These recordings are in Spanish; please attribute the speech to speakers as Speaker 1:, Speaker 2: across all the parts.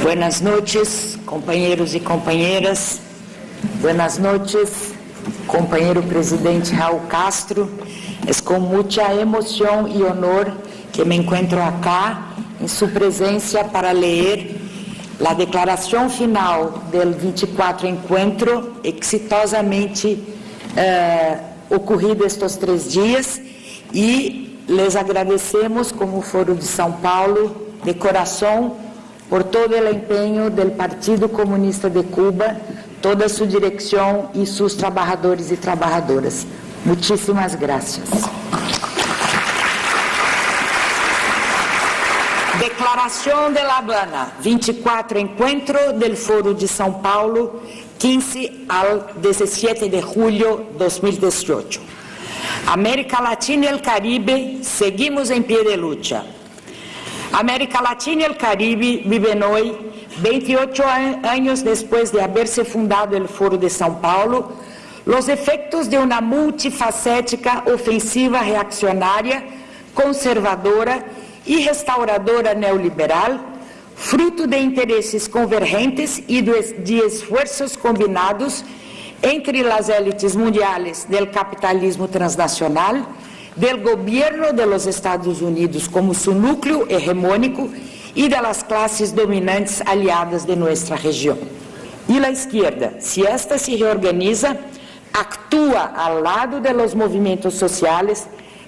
Speaker 1: Buenas noches, compañeros y compañeras. Buenas noches, compañero presidente Raúl Castro. Es con mucha emoción y honor que me encuentro acá en su presencia para leer la declaración final del 24 encuentro exitosamente ocurrido estos 3 días, y les agradecemos como Foro de São Paulo de corazón por todo el empeño del Partido Comunista de Cuba, toda su dirección y sus trabajadores y trabajadoras. Muchísimas gracias. Declaración de La Habana, 24 Encuentro del Foro de São Paulo, 15 al 17 de julio de 2018. América Latina y el Caribe, seguimos en pie de lucha. América Latina y el Caribe viven hoy, 28 años después de haberse fundado el Foro de São Paulo, los efectos de una multifacética ofensiva reaccionaria, conservadora y restauradora neoliberal, fruto de intereses convergentes y de esfuerzos combinados entre las élites mundiales del capitalismo transnacional, del gobierno de los Estados Unidos como su núcleo hegemónico y de las clases dominantes aliadas de nuestra región. Y la izquierda, si esta se reorganiza, actúa al lado de los movimientos sociales,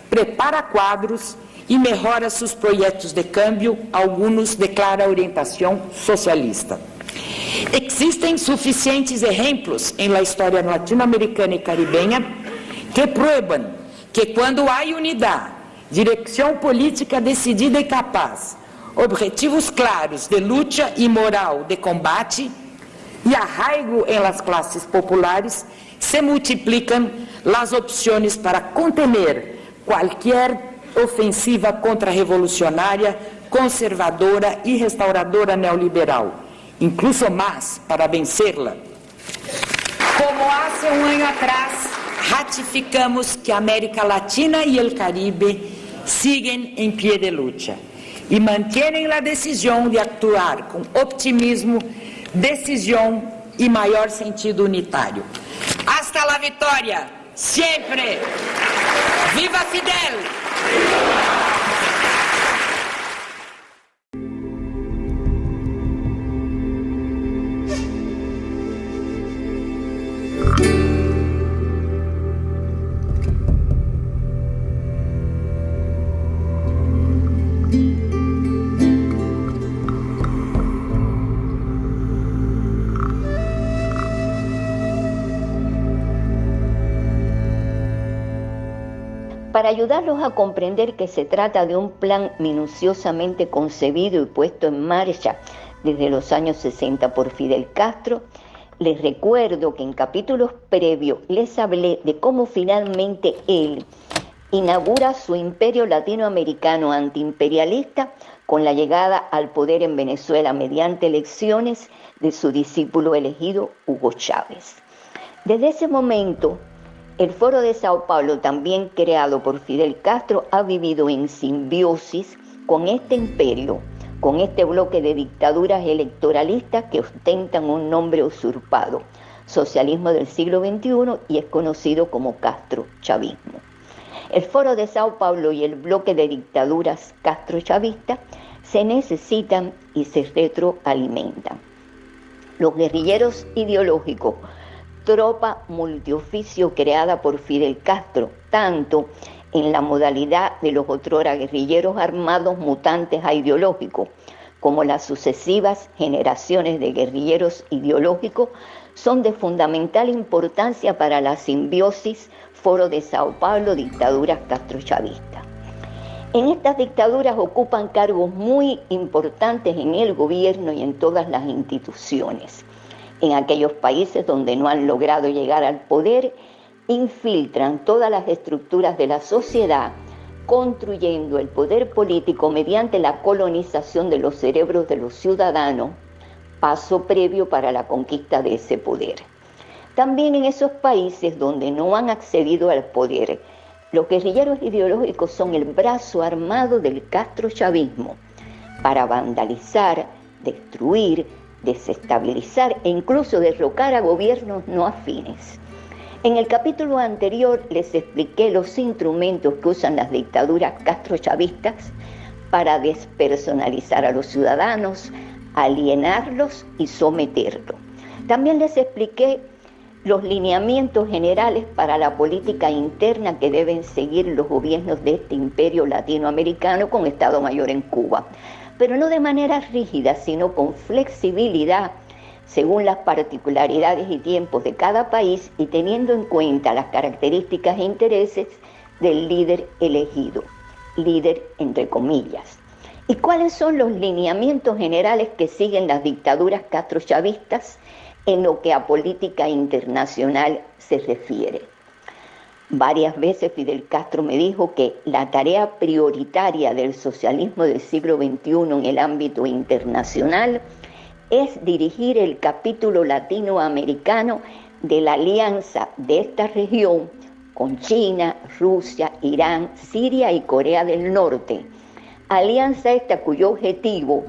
Speaker 1: prepara cuadros y mejora sus proyectos de cambio, algunos de clara orientación socialista. Existen suficientes ejemplos en la historia latinoamericana y caribeña que prueban que quando há unidade, direção política decidida e capaz, objetivos claros de luta e moral de combate e arraigo em las classes populares, se multiplicam as opções para contener qualquer ofensiva contra-revolucionária, conservadora e restauradora neoliberal, incluso mais para vencê-la. Como há um ano atrás, ratificamos que América Latina y el Caribe siguen en pie de lucha y mantienen la decisión de actuar con optimismo, decisión y mayor sentido unitario. Hasta la victoria, siempre. ¡Viva Fidel!
Speaker 2: Para ayudarlos a comprender que se trata de un plan minuciosamente concebido y puesto en marcha desde los años 60 por Fidel Castro, les recuerdo que en capítulos previos les hablé de cómo finalmente él inaugura su imperio latinoamericano antiimperialista con la llegada al poder en Venezuela mediante elecciones de su discípulo elegido Hugo Chávez. Desde ese momento, el Foro de Sao Paulo, también creado por Fidel Castro, ha vivido en simbiosis con este imperio, con este bloque de dictaduras electoralistas que ostentan un nombre usurpado, socialismo del siglo XXI, y es conocido como castrochavismo. El Foro de Sao Paulo y el bloque de dictaduras castrochavistas se necesitan y se retroalimentan. Los guerrilleros ideológicos, tropa multioficio creada por Fidel Castro, tanto en la modalidad de los otrora guerrilleros armados mutantes a ideológicos, como las sucesivas generaciones de guerrilleros ideológicos, son de fundamental importancia para la simbiosis Foro de Sao Paulo, dictaduras castrochavistas. En estas dictaduras ocupan cargos muy importantes en el gobierno y en todas las instituciones. En aquellos países donde no han logrado llegar al poder, infiltran todas las estructuras de la sociedad, construyendo el poder político mediante la colonización de los cerebros de los ciudadanos, paso previo para la conquista de ese poder. También en esos países donde no han accedido al poder, los guerrilleros ideológicos son el brazo armado del castrochavismo para vandalizar, destruir, desestabilizar e incluso derrocar a gobiernos no afines. En el capítulo anterior les expliqué los instrumentos que usan las dictaduras castrochavistas para despersonalizar a los ciudadanos, alienarlos y someterlos. También les expliqué los lineamientos generales para la política interna que deben seguir los gobiernos de este imperio latinoamericano con Estado Mayor en Cuba, pero no de manera rígida, sino con flexibilidad según las particularidades y tiempos de cada país y teniendo en cuenta las características e intereses del líder elegido, líder entre comillas. ¿Y cuáles son los lineamientos generales que siguen las dictaduras castrochavistas en lo que a política internacional se refiere? Varias veces Fidel Castro me dijo que la tarea prioritaria del socialismo del siglo XXI en el ámbito internacional es dirigir el capítulo latinoamericano de la alianza de esta región con China, Rusia, Irán, Siria y Corea del Norte. Alianza esta cuyo objetivo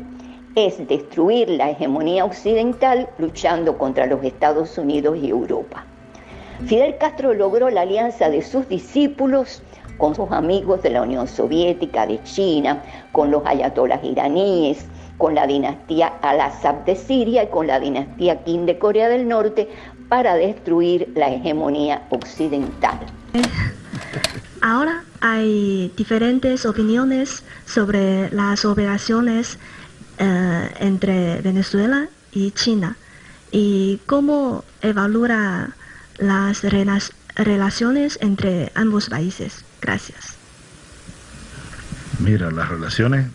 Speaker 2: es destruir la hegemonía occidental luchando contra los Estados Unidos y Europa. Fidel Castro logró la alianza de sus discípulos con sus amigos de la Unión Soviética, de China, con los ayatolás iraníes, con la dinastía Al-Assad de Siria y con la dinastía Qin de Corea del Norte para destruir la hegemonía occidental.
Speaker 3: Ahora hay diferentes opiniones sobre las operaciones entre Venezuela y China y cómo evalúa las relaciones entre ambos países. Gracias.
Speaker 4: Mira, las relaciones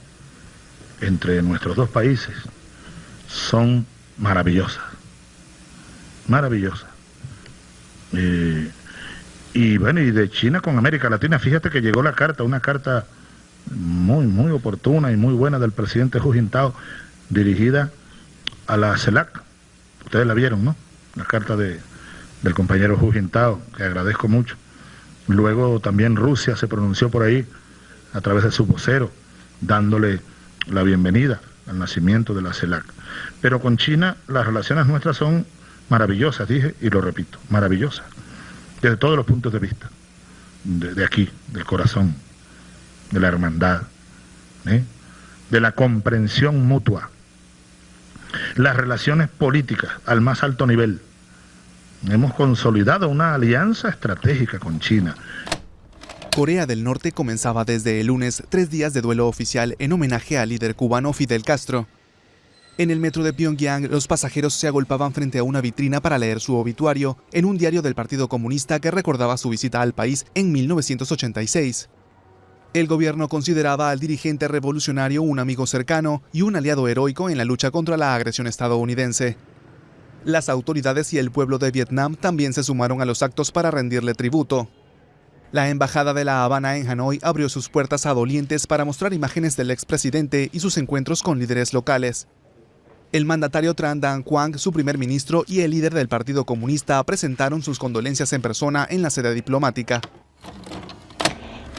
Speaker 4: entre nuestros dos países son maravillosas, maravillosas. Y bueno, y de China con América Latina, fíjate que llegó la carta, una carta muy oportuna y muy buena del presidente Hu Jintao, dirigida a la CELAC. Ustedes la vieron, ¿no? La carta del compañero Hu Jintao, que agradezco mucho. Luego también Rusia se pronunció por ahí, a través de su vocero, dándole la bienvenida al nacimiento de la CELAC. Pero con China las relaciones nuestras son maravillosas, dije, y lo repito, maravillosas, desde todos los puntos de vista, de aquí, del corazón, de la hermandad, de la comprensión mutua, las relaciones políticas al más alto nivel. Hemos consolidado una alianza estratégica con China.
Speaker 5: Corea del Norte comenzaba desde el lunes 3 días de duelo oficial en homenaje al líder cubano Fidel Castro. En el metro de Pyongyang, los pasajeros se agolpaban frente a una vitrina para leer su obituario en un diario del Partido Comunista que recordaba su visita al país en 1986. El gobierno consideraba al dirigente revolucionario un amigo cercano y un aliado heroico en la lucha contra la agresión estadounidense. Las autoridades y el pueblo de Vietnam también se sumaron a los actos para rendirle tributo. La embajada de La Habana en Hanoi abrió sus puertas a dolientes para mostrar imágenes del expresidente y sus encuentros con líderes locales. El mandatario Tran Dan Quang, su primer ministro y el líder del Partido Comunista presentaron sus condolencias en persona en la sede diplomática.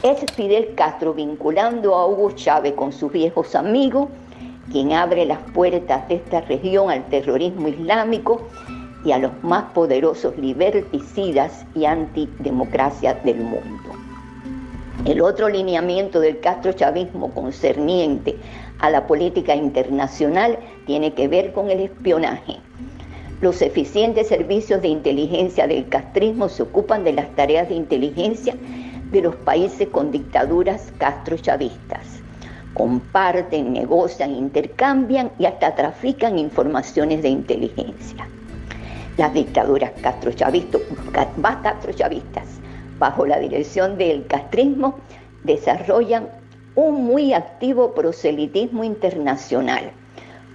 Speaker 2: Es Fidel Castro vinculando a Hugo Chávez con sus viejos amigos quien abre las puertas de esta región al terrorismo islámico y a los más poderosos liberticidas y antidemocracia del mundo. El otro lineamiento del castrochavismo concerniente a la política internacional tiene que ver con el espionaje. Los eficientes servicios de inteligencia del castrismo se ocupan de las tareas de inteligencia de los países con dictaduras castrochavistas. Comparten, negocian, intercambian y hasta trafican informaciones de inteligencia. Las dictaduras castrochavistas, bajo la dirección del castrismo, desarrollan un muy activo proselitismo internacional.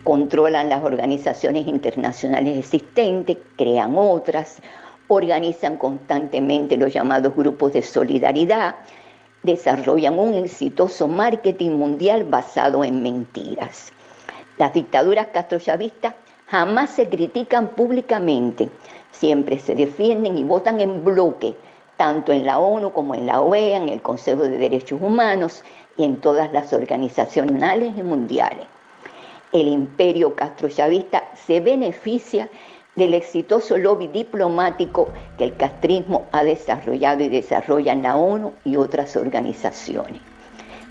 Speaker 2: Controlan las organizaciones internacionales existentes, crean otras, organizan constantemente los llamados grupos de solidaridad, desarrollan un exitoso marketing mundial basado en mentiras. Las dictaduras castrochavistas jamás se critican públicamente, siempre se defienden y votan en bloque, tanto en la ONU como en la OEA, en el Consejo de Derechos Humanos y en todas las organizaciones nacionales y mundiales. el imperio castrochavista se beneficia del exitoso lobby diplomático que el castrismo ha desarrollado y desarrolla en la ONU y otras organizaciones.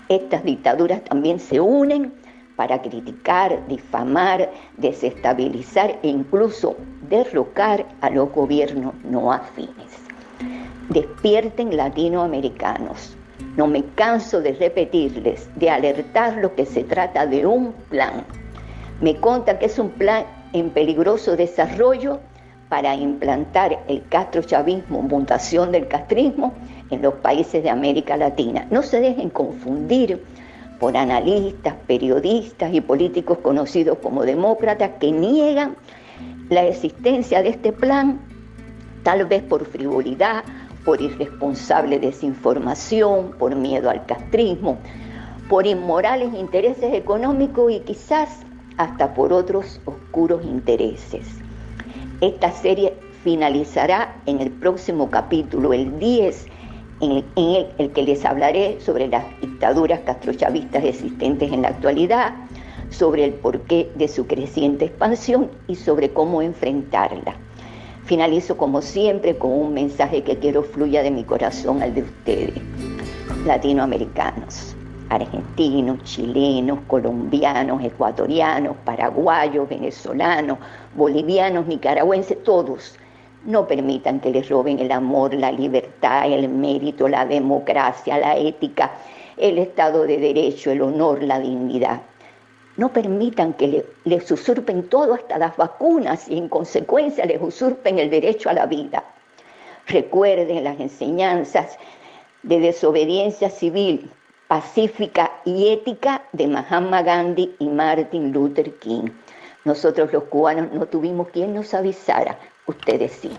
Speaker 2: Estas dictaduras también se unen para criticar, difamar, desestabilizar e incluso derrocar a los gobiernos no afines. Despierten, latinoamericanos. No me canso de repetirles, de alertarlos que se trata de un plan. Me consta que es un plan en peligroso desarrollo para implantar el castrochavismo, mutación del castrismo en los países de América Latina. No se dejen confundir por analistas, periodistas y políticos conocidos como demócratas que niegan la existencia de este plan, tal vez por frivolidad, por irresponsable desinformación, por miedo al castrismo, por inmorales intereses económicos y quizás hasta por otros oscuros intereses. Esta serie finalizará en el próximo capítulo, el 10, en el que les hablaré sobre las dictaduras castrochavistas existentes en la actualidad, sobre el porqué de su creciente expansión y sobre cómo enfrentarla. Finalizo como siempre con un mensaje que quiero fluya de mi corazón al de ustedes, latinoamericanos, argentinos, chilenos, colombianos, ecuatorianos, paraguayos, venezolanos, bolivianos, nicaragüenses, todos. No permitan que les roben el amor, la libertad, el mérito, la democracia, la ética, el Estado de Derecho, el honor, la dignidad. No permitan que les usurpen todo, hasta las vacunas, y en consecuencia les usurpen el derecho a la vida. Recuerden las enseñanzas de desobediencia civil, pacífica y ética de Mahatma Gandhi y Martin Luther King. Nosotros los cubanos no tuvimos quien nos avisara, ustedes sí.